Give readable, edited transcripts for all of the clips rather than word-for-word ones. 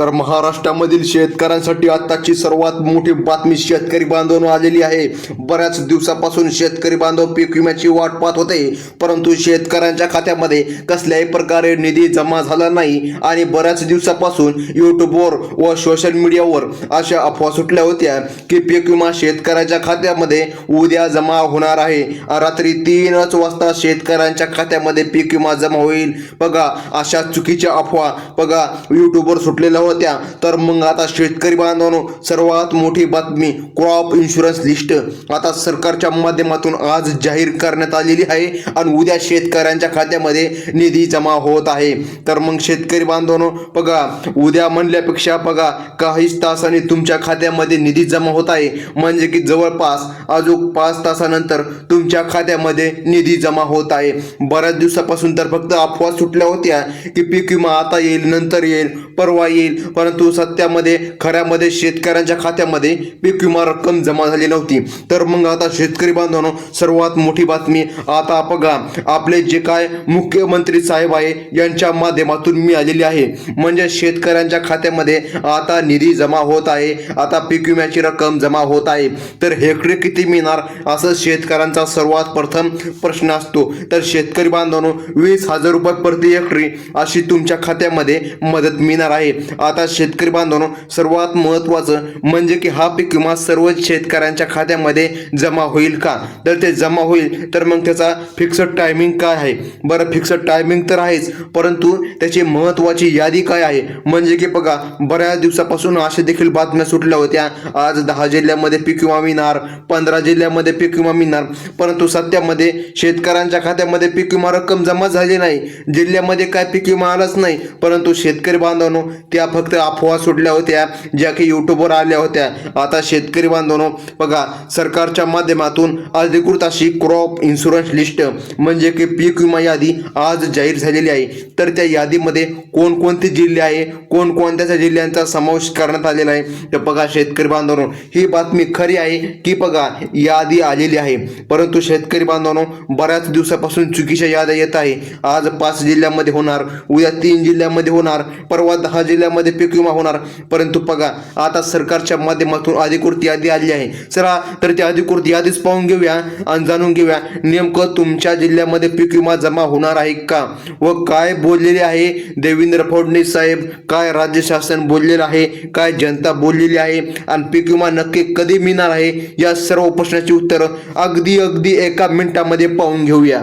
तर महाराष्ट्रामधील शेतकऱ्यांसाठी आताची सर्वात मोठी बातमी शेतकरी बांधवांनो आलेली आहे। बऱ्याच दिवसापासून शेतकरी बांधव पीक विम्याची वाट पाहत होते, परंतु शेतकऱ्यांच्या खात्यामध्ये कसल्याही प्रकारे निधी जमा झाला नाही आणि बऱ्याच दिवसापासून यूट्यूबवर व सोशल मीडियावर अशा अफवा सुटल्या होत्या की पीक विमा शेतकऱ्याच्या खात्यामध्ये उद्या जमा होणार आहे। रात्री 3 वाजता शेतकऱ्यांच्या खात्यामध्ये पीक विमा जमा होईल। बघा, अशा चुकीच्या अफवा बघा यूट्यूबवर सुटलेल्या होत्या। तर मग आता शेतकरी बांधवांनो सर्वात मोठी बातमी, क्रॉप इन्शुरन्स लिस्ट आता सरकारच्या माध्यमातून आज जाहीर करण्यात आलेली आहे आणि उद्या शेतकऱ्यांच्या खात्यामध्ये निधी जमा होत आहे। तर मग शेतकरी बांधवांनो बघा, उद्या म्हणल्यापेक्षा बघा काहीच तासांनी तुमच्या खात्यामध्ये निधी जमा होत आहे, म्हणजे की जवळपास अजून 5 तासानंतर तुमच्या खात्यामध्ये निधी जमा होत आहे। बऱ्याच दिवसापासून तर फक्त अफवा सुटल्या होत्या की पीक विमा आता येईल, नंतर येईल, परवा येईल, परंतु सत्यामध्ये खऱ्यामध्ये शेतकऱ्यांच्या खात्यामध्ये पीक विमा रक्कम जमा झाली नव्हती। तर मग आता शेतकरी बांधवांनो सर्वात मोठी बातमी आता बघा, आपले जे काय मुख्यमंत्री साहेब आहे यांच्या माध्यमातून मी आलेली आहे, म्हणजे शेतकऱ्यांच्या खात्यामध्ये आता निधी जमा होत आहे, आता पीक विम्याची रक्कम जमा होत आहे। तर हेक्टरी किती मिळणार असं शेतकऱ्यांचा सर्वात प्रथम प्रश्न असतो। तर शेतकरी बांधवांनो 20,000 रुपये प्रति हेक्टरी अशी तुमच्या खात्यामध्ये मदत मिळणार आहे। आता शेतकरी बांधवांनो सर्वात महत्त्वाचं म्हणजे की हा पीक विमा सर्व शेतकऱ्यांच्या खात्यामध्ये जमा होईल का? तर ते जमा होईल, तर मग त्याचा फिक्स्ड टायमिंग काय आहे? बरं, फिक्स्ड टायमिंग तर आहेच, परंतु त्याची महत्त्वाची यादी काय आहे? म्हणजे की बघा बऱ्याच दिवसापासून अशा देखील बातम्या सुटल्या होत्या, आज 10 जिल्ह्यामध्ये पीक विमा मिळणार, 15 जिल्ह्यामध्ये पीक विमा मिळणार, परंतु सत्यामध्ये शेतकऱ्यांच्या खात्यामध्ये पीक विमा रक्कम जमा झाली नाही, जिल्ह्यामध्ये काय पीक विमा आलाच नाही। परंतु शेतकरी बांधवांनो त्या फक्त अफवा सुटल्या होत्या ज्या की यूट्यूबवर आल्या होत्या। आता शेतकरी बांधवांनो बघा, सरकारच्या माध्यमातून अधिकृत अशी क्रॉप इन्शुरन्स लिस्ट म्हणजे की पीक विमा यादी आज जाहीर झालेली आहे। तर त्या यादीमध्ये कोणकोणते जिल्हे आहे, कोणकोणत्या जिल्ह्यांचा समावेश करण्यात आलेला आहे, तर बघा शेतकरी बांधवांनो ही बातमी खरी आहे की बघा यादी आलेली आहे, परंतु शेतकरी बांधवांनो बऱ्याच दिवसापासून चुकीच्या याद्या येत आहे। आज 5 जिल्ह्यामध्ये होणार, उद्या 3 जिल्ह्यामध्ये होणार, परवा 10 जिल्ह्यामध्ये पीक विमा होणार, परंतु बघा आता सरकारच्या माध्यमातून अधिकृत यादी आली आहे। चला तर त्या अधिकृत यादीच पाहून घेऊया आणि जाणून घेऊया नेमकं तुमच्या जिल्ह्यामध्ये पीक विमा जमा होणार आहे का व काय बोललेले आहे देवेंद्र फडणवीस साहेब, काय राज्य शासन बोललेलं आहे, काय जनता बोललेली आहे आणि पीक विमा नक्की कधी मिळणार आहे, या सर्व प्रश्नाची उत्तरं अगदी 1 मिनिटामध्ये पाहून घेऊया।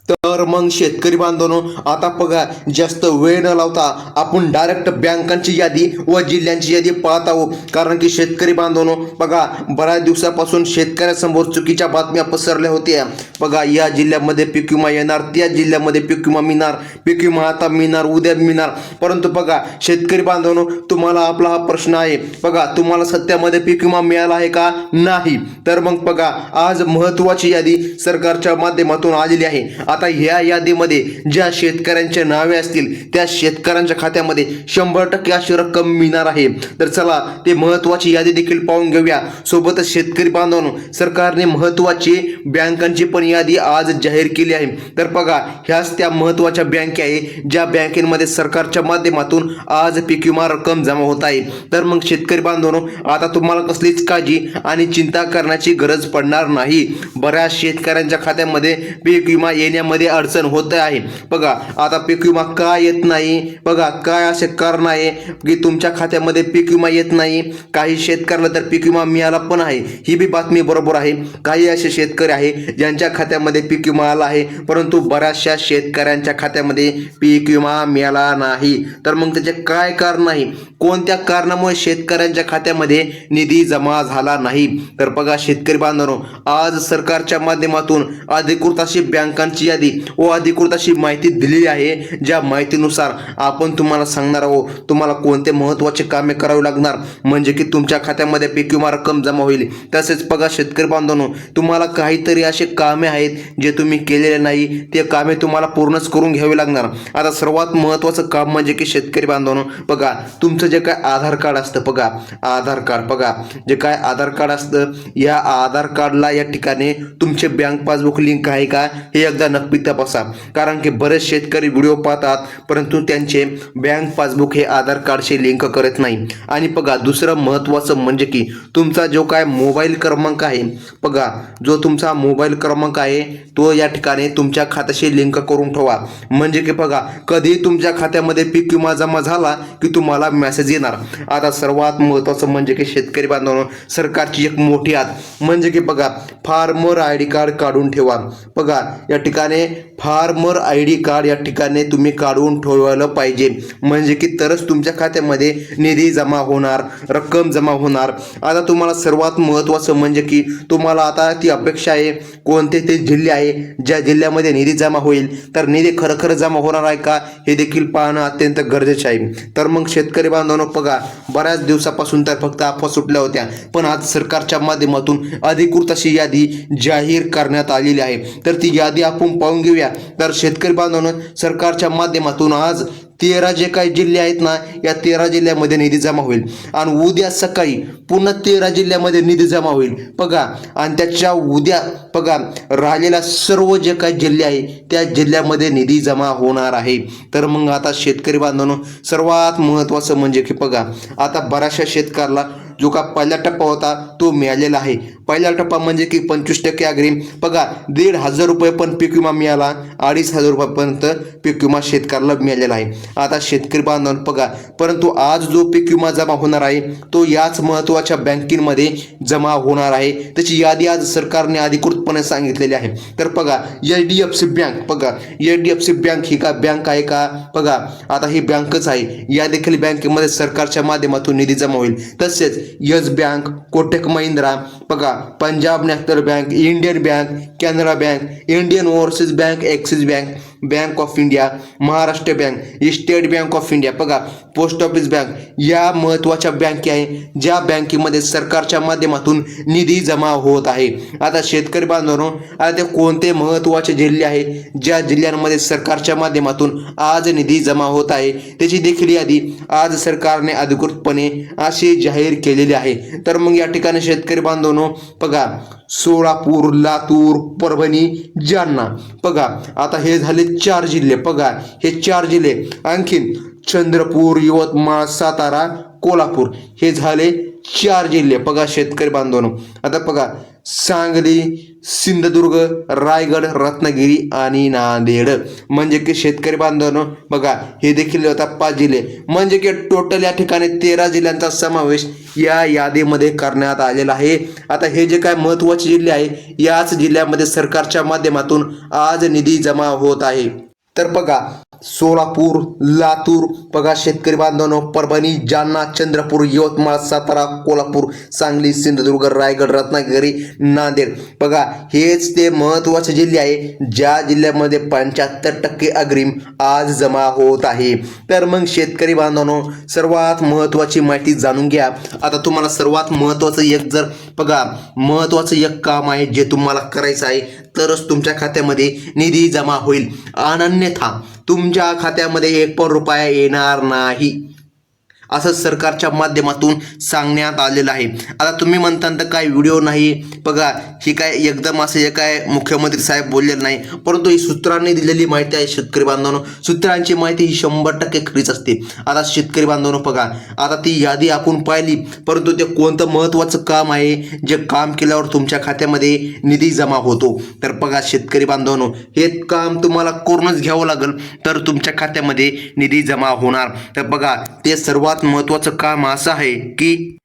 तर मग शेतकरी बांधवांनो आता बघा जास्त वेळ न लावता आपण डायरेक्ट बँकांची यादी व जिल्ह्यांची यादी पाहत आहोत, कारण की शेतकरी बांधवांनो बघा बऱ्याच दिवसापासून शेतकऱ्यांसमोर चुकीच्या बातम्या पसरल्या होत्या। बघा या जिल्ह्यामध्ये पीक विमा येणार, त्या जिल्ह्यामध्ये पीक विमा मिळणार, पीक विमा आता मिळणार, उद्या मिळणार, परंतु बघा शेतकरी बांधवांनो तुम्हाला आपला हा प्रश्न आहे, बघा तुम्हाला सत्यामध्ये पीक विमा मिळाला आहे का? नाही। तर मग बघा आज महत्त्वाची यादी सरकारच्या माध्यमातून आलेली आहे। आता ह्या यादीमध्ये ज्या शेतकऱ्यांचे नावे असतील त्या शेतकऱ्यांच्या खात्यामध्ये 100% अशी रक्कम मिळणार आहे। तर चला ते महत्त्वाची यादी देखील पाहून घेऊया। सोबतच शेतकरी बांधवांनो सरकारने महत्त्वाची बँकांची पण यादी आज जाहीर केली आहे। तर बघा ह्याच त्या महत्त्वाच्या बँका आहे ज्या बँकेमध्ये सरकारच्या माध्यमातून आज पीक विमा रक्कम जमा होत आहे। तर मग शेतकरी बांधवांनो आता तुम्हाला कसलीच काळजी आणि चिंता करण्याची गरज पडणार नाही। बऱ्याच शेतकऱ्यांच्या खात्यामध्ये पीक विमा येण्यामध्ये अडचण होत आहे। बघा आता पीक विमा का येत नाही, बघा काय असे कारण आहे की तुमच्या खात्यामध्ये पीक विमा येत नाही। काही शेतकऱ्याला तर पीक विमा मिळाला पण आहे, ही बी बातमी बरोबर आहे। काही असे शेतकरी आहे ज्यांच्या खात्यामध्ये पीक विमा आला आहे, परंतु बऱ्याचशा शेतकऱ्यांच्या खात्यामध्ये पीक विमा मिळाला नाही। तर मग त्याचे काय कारण आहे, कोणत्या कारणामुळे शेतकऱ्यांच्या खात्यामध्ये निधी जमा झाला नाही? तर बघा शेतकरी बांधवांनो आज सरकारच्या माध्यमातून अधिकृत अशी बँकांची यादी व अधिकृत अशी माहिती दिलेली आहे, ज्या माहितीनुसार आपण तुम्हाला सांगणार आहोत तुम्हाला कोणते महत्त्वाचे कामे करावे लागणार म्हणजे की तुमच्या खात्यामध्ये पीक विमा रक्कम जमा होईल। तसेच बघा शेतकरी बांधवांनो तुम्हाला काहीतरी असे कामे आहेत जे तुम्ही केलेले नाही, ते कामे तुम्हाला पूर्णच करून घ्यावे लागणार। आता सर्वात महत्त्वाचं काम म्हणजे की शेतकरी बांधवांनो बघा तुमचं जे काय आधार कार्ड असतं, बघा आधार कार्ड, बघा जे काय आधार कार्ड असतं या आधार कार्डला या ठिकाणी तुमचे बँक पासबुक लिंक आहे का हे एकदा नक्की तपासा, कारण की बरेच शेतकरी व्हिडिओ पाहतात परंतु त्यांचे बँक पासबुक हे आधार कार्डशी लिंक करत नाही. आणि बघा दुसरं महत्त्वाचं म्हणजे की तुमचा जो काय मोबाईल क्रमांक आहे, बघा जो तुमचा मोबाईल क्रमांक आहे तो या ठिकाणी तुमच्या खात्याशी लिंक करून ठेवा. म्हणजे की बघा कधी तुमच्या खात्यामध्ये पीक विमा जमा झाला की तुम्हाला मेसेज येणार. आता सर्वात महत्त्वाचं म्हणजे की शेतकरी बांधवांनो, सरकारची एक मोठी हात म्हणजे की बघा फार्मर आय डी कार्ड काढून ठेवा. बघा या ठिकाणी फार्मर आय डी कार्ड या ठिकाणी तुम्ही काढून ठेवायला पाहिजे, म्हणजे की तरच तुमच्या खात्यामध्ये निधी जमा होणार, रक्कम जमा होणार. आता तुम्हाला सर्वात महत्त्वाचं म्हणजे की तुम्हाला आता ती अपेक्षा आहे कोणते ते जिल्हे आहे ज्या जिल्ह्यामध्ये निधी जमा होईल, तर निधी खरखर जमा होणार आहे का हे देखील पाहणं अत्यंत गरजेचं आहे. तर मग शेतकरी बांधवांनो बघा बऱ्याच दिवसापासून तर फक्त अफवा सुटल्या होत्या, पण आज सरकारच्या माध्यमातून अधिकृत अशी यादी जाहीर करण्यात आलेली आहे. तर ती यादी आपण पाहून घेऊया. तर शेतकरी बांधवांनो, सरकारच्या माध्यमातून आज 13 जे काही जिल्हे आहेत ना, या 13 जिल्ह्यामध्ये निधी जमा होईल आणि उद्या सकाळी पुन्हा 13 जिल्ह्यामध्ये निधी जमा होईल. बघा आणि त्याच्या उद्या बघा राहिलेला सर्व जे काही जिल्हे आहे त्या जिल्ह्यामध्ये निधी जमा होणार आहे. तर मग आता शेतकरी बांधवांनो, सर्वात महत्त्वाचं म्हणजे की बघा आता बऱ्याचशा शेतकऱ्याला जो का पहिला टप्पा होता तो मिळालेला आहे. पहिला टप्पा म्हणजे की 25% अग्रिम, बघा 1,500 रुपये पण पीक विमा मिळाला, 2,500 रुपयापर्यंत पीक विमा शेतकऱ्याला मिळालेला आहे. आता शेतकरी बांधवांनो बघा, परंतु आज जो पीक विमा जमा होणार आहे तो याच महत्त्वाच्या बँकेमध्ये जमा होणार आहे. त्याची यादी आज सरकारने अधिकृतपणे सांगितलेली आहे. तर बघा HDFC बँक, बघा HDFC बँक ही का बँक आहे का, बघा आता ही बँकच आहे. या देखील बँकेमध्ये सरकारच्या माध्यमातून निधी जमा होईल. तसेच यस बँक, कोटक महिंद्रा, बघा Punjab national bank, Indian bank, Canara bank, Indian overseas bank, axis bank, bank of India, Maharashtra bank, state bank of India, बघा पोस्ट ऑफिस बँक, या महत्त्वाच्या बँके आहे ज्या बँकेमध्ये सरकारच्या माध्यमातून निधी जमा होत आहे. आता शेतकरी बांधवांनो, आता ते कोणते महत्त्वाचे जिल्हे आहे ज्या जिल्ह्यांमध्ये सरकारच्या माध्यमातून आज निधी जमा होत आहे त्याची देखील यादी आज सरकारने अधिकृतपणे अशी जाहीर केलेली आहे. तर मग या ठिकाणी शेतकरी बांधवांनो बघा सोलापूर, लातूर, परभणी, जालना, बघा आता हे झाले 4 जिल्हे. बघा हे 4 जिल्हे, आणखीन चंद्रपूर, यवतमाळ, सातारा, कोल्हापूर हे झाले 4 जिल्हे. बघा शेतकरी बांधवांनो, आता बघा सांगली, सिंधुदुर्ग, रायगड, रत्नागिरी आणि नांदेड, म्हणजे की शेतकरी बांधवांनो बघा हे देखील होता 5 जिल्हे, म्हणजे की टोटल या ठिकाणी 13 जिल्ह्यांचा समावेश या यादीमध्ये करण्यात आलेला आहे. आता हे जे काय महत्त्वाचे जिल्हे आहे याच जिल्ह्यामध्ये सरकारच्या माध्यमातून आज निधी जमा होत आहे. तर बघा सोलापूर, लातूर, बघा शेतकरी बांधवांनो, परभणी, जालना, चंद्रपूर, यवतमाळ, सातारा, कोल्हापूर, सांगली, सिंधुदुर्ग, रायगड, रत्नागिरी, नांदेड, बघा हेच ते महत्त्वाचे जिल्हे आहे ज्या जिल्ह्यामध्ये 75% अग्रिम आज जमा होत आहे. तर मग शेतकरी बांधवांनो, सर्वात महत्त्वाची माहिती जाणून घ्या. आता तुम्हाला सर्वात महत्त्वाचं एक जर बघा महत्त्वाचं एक काम आहे जे तुम्हाला करायचं आहे तरच तुमच्या खात्यामध्ये निधी जमा होईल, अन्यथा तुमच्या खात्यामध्ये 1 पण रुपया येणार नाही, असं सरकारच्या माध्यमातून सांगण्यात आलेलं आहे. आता तुम्ही म्हणता तर काय व्हिडिओ नाही, बघा ही काय एकदम असं हे काय मुख्यमंत्री साहेब बोललेलं नाही, परंतु ही सूत्रांनी दिलेली माहिती आहे. शेतकरी बांधवांनो, सूत्रांची माहिती ही 100% खरीच असते. आता शेतकरी बांधवांनो बघा आता ती यादी आपण पाहिली, परंतु ते कोणतं महत्त्वाचं काम आहे जे काम केल्यावर तुमच्या खात्यामध्ये निधी जमा होतो. तर बघा शेतकरी बांधवांनो, हे काम तुम्हाला करूनच घ्यावं लागेल तर तुमच्या खात्यामध्ये निधी जमा होणार. तर बघा ते सर्वात महत्त्वाचं काम असं आहे की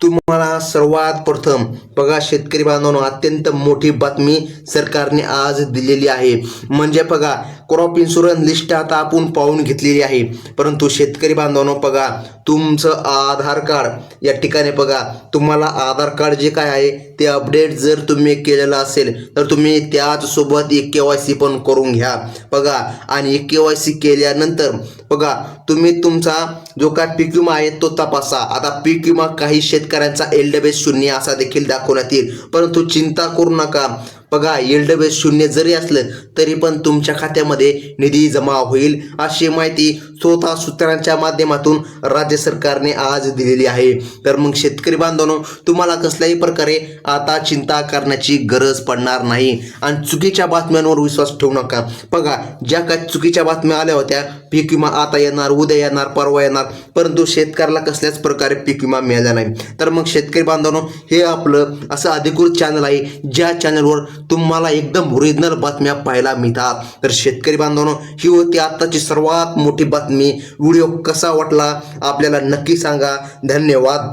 तुम्हाला सर्वात प्रथम बघा शेतकरी बांधवांनो, अत्यंत मोठी बातमी सरकारने आज दिलेली आहे. म्हणजे बघा क्रॉप इन्शुरन्स लिस्ट आता आपण पाहून घेतलेली आहे, परंतु शेतकरी बांधवांनो बघा तुमचं आधार कार्ड या ठिकाणी बघा तुम्हाला आधार कार्ड जे काय आहे ते अपडेट जर तुम्ही केलेलं असेल तर तुम्ही त्याचसोबत KYC पण करून घ्या. बघा आणि KYC केल्यानंतर बघा तुम्ही तुमचा जो काय पीक विमा आहे तो तपासा. आता पीक विमा काही शेतकऱ्यांचा LWS 0 असा देखील दाखवण्यात येईल, परंतु चिंता करू नका. बघा LWS 0 जरी असलं तरी पण तुमच्या खात्यामध्ये निधी जमा होईल, अशी माहिती स्वतः सूत्रांच्या माध्यमातून राज्य सरकारने आज दिलेली आहे. तर मग शेतकरी बांधवांनो, तुम्हाला कसल्याही प्रकारे आता चिंता करण्याची गरज पडणार नाही आणि चुकीच्या बातम्यांवर विश्वास ठेवू नका. बघा, ज्या काही चुकीच्या बातम्या आल्या होत्या, पीक विमा आता येणार, उद्या येणार, परवा येणार, परंतु शेतकऱ्याला कसल्याच प्रकारे पीक विमा मिळाला नाही. तर मग शेतकरी बांधवांनो, हे आपलं असं अधिकृत चॅनल आहे ज्या चॅनलवर तुम्हाला एकदम ओरिजिनल बातम्या पाहायला मिळतात. तर शेतकरी बांधवांनो, ही होती आताची सर्वात मोठी बातमी. व्हिडिओ कसा वाटला आपल्याला नक्की सांगा. धन्यवाद.